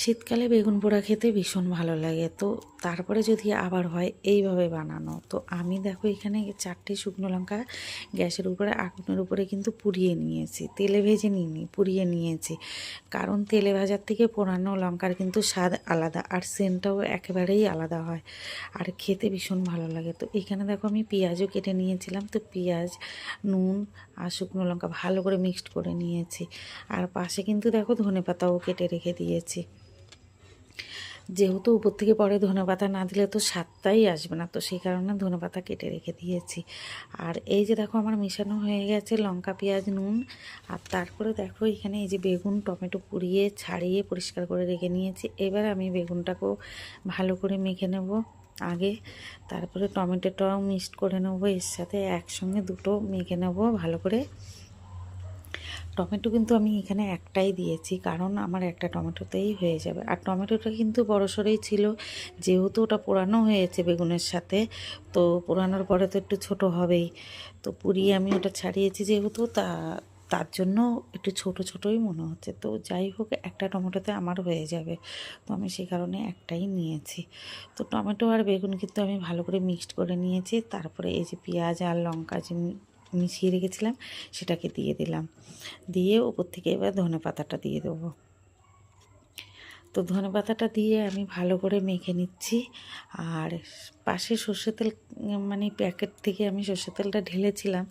শীতকালে বেগুন পোড়া খেতে ভীষণ ভালো লাগে। তো তারপরে যদি আবার হয় এইভাবে বানানো, তো আমি দেখো এখানে 4টে শুকনো লঙ্কা গ্যাসের উপরে আগুনের উপরে কিন্তু পুড়িয়ে নিয়েছি, তেলে ভেজে নিইনি, পুড়িয়ে নিয়েছি। কারণ তেলে ভাজার থেকে পোড়ানো লঙ্কার কিন্তু স্বাদ আলাদা, আর সেন্টটাও একেবারেই আলাদা হয়, আর খেতে ভীষণ ভালো লাগে। তো এখানে দেখো আমি পেঁয়াজও কেটে নিয়েছিলাম, তো পেঁয়াজ, নুন আর শুকনো লঙ্কা ভালো করে মিক্সড করে নিয়েছি। আর পাশে কিন্তু দেখো ধনেপাতাও কেটে রেখে দিয়েছি, যেহেতু উপর থেকে পরে ধনেপাতা না দিলে তো স্বাদটাই আসবে না, তো সেই কারণে ধনেপাতা কেটে রেখে দিয়েছি। আর এই যে দেখো আমার মেশানো হয়ে গেছে লঙ্কা, পেঁয়াজ, নুন। আর তারপরে দেখো এখানে এই যে বেগুন, টমেটো পুড়িয়ে ছাড়িয়ে পরিষ্কার করে রেখে নিয়েছি। এবার আমি বেগুনটাকেও ভালো করে মেখে নেব আগে, তারপরে টমেটোটাও মিক্সড করে নেবো এর সাথে, একসঙ্গে দুটো মেখে নেব ভালো করে। টমেটো কিন্তু আমি এখানে একটাই দিয়েছি, কারণ আমার একটা টমেটোতেই হয়ে যাবে। আর টমেটোটা কিন্তু বড়সড়ই ছিল, যেহেতু ওটা পোড়ানো হয়েছে বেগুনের সাথে, তো পোড়ানোর পরে তো একটু ছোট হবেই। তো পুড়িয়ে আমি ওটা ছাড়িয়েছি যেহেতু, তার জন্য একটু ছোট ছোটই মনে হচ্ছে। তো যাই হোক, একটা টমেটোতে আমার হয়ে যাবে, তো আমি সেই কারণে একটাই নিয়েছি। তো টমেটো আর বেগুন কিন্তু আমি ভালো করে মিক্সড করে নিয়েছি। তারপরে এই যে পেঁয়াজ আর লঙ্কা যে মিশিয়ে রেখেছিলাম সেটাকে দিয়ে দিলাম, দিয়ে উপর থেকে এবার ধনেপাতাটা দিয়ে দেবো। তো ধনেপাতাটা দিয়ে আমি ভালো করে মেখে নিচ্ছি। আর পাশে সর্ষের তেল, মানে প্যাকেট থেকে আমি সর্ষের তেলটা ঢেলেছিলাম,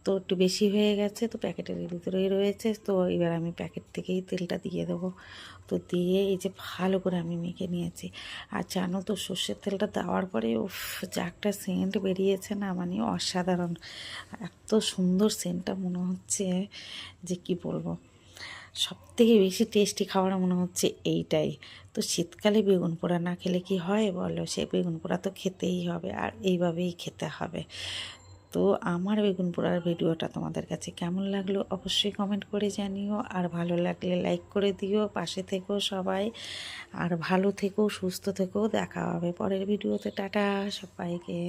তো একটু বেশি হয়ে গেছে, তো প্যাকেটের ভিতরেই রয়েছে, তো এবার আমি প্যাকেট থেকেই তেলটা দিয়ে দেবো। তো দিয়ে এই যে ভালো করে আমি মেখে নিয়েছি। আর জানো তো সর্ষের তেলটা দেওয়ার পরে উফ, যা একটা সেন্ট বেরিয়েছে না, মানে অসাধারণ, এত সুন্দর সেন্টটা মনে হচ্ছে যে কি বলবো। সবথেকে বেশি টেস্টি খাবার মনে হচ্ছে এইটাই। তো শীতকালে বেগুন পোড়া না খেলে কি হয় বলো, সে বেগুন পোড়া তো খেতেই হবে, আর এইভাবেই খেতে হবে। তো আমার বেগুন পোড়ার ভিডিওটা তোমাদের কাছে কেমন লাগলো অবশ্যই কমেন্ট করে জানিও, আর ভালো লাগলে লাইক করে দিও, পাশে থেকো সবাই, আর ভালো থেকো, সুস্থ থেকো। দেখা হবে পরের ভিডিওতে। টাটা সবাইকে।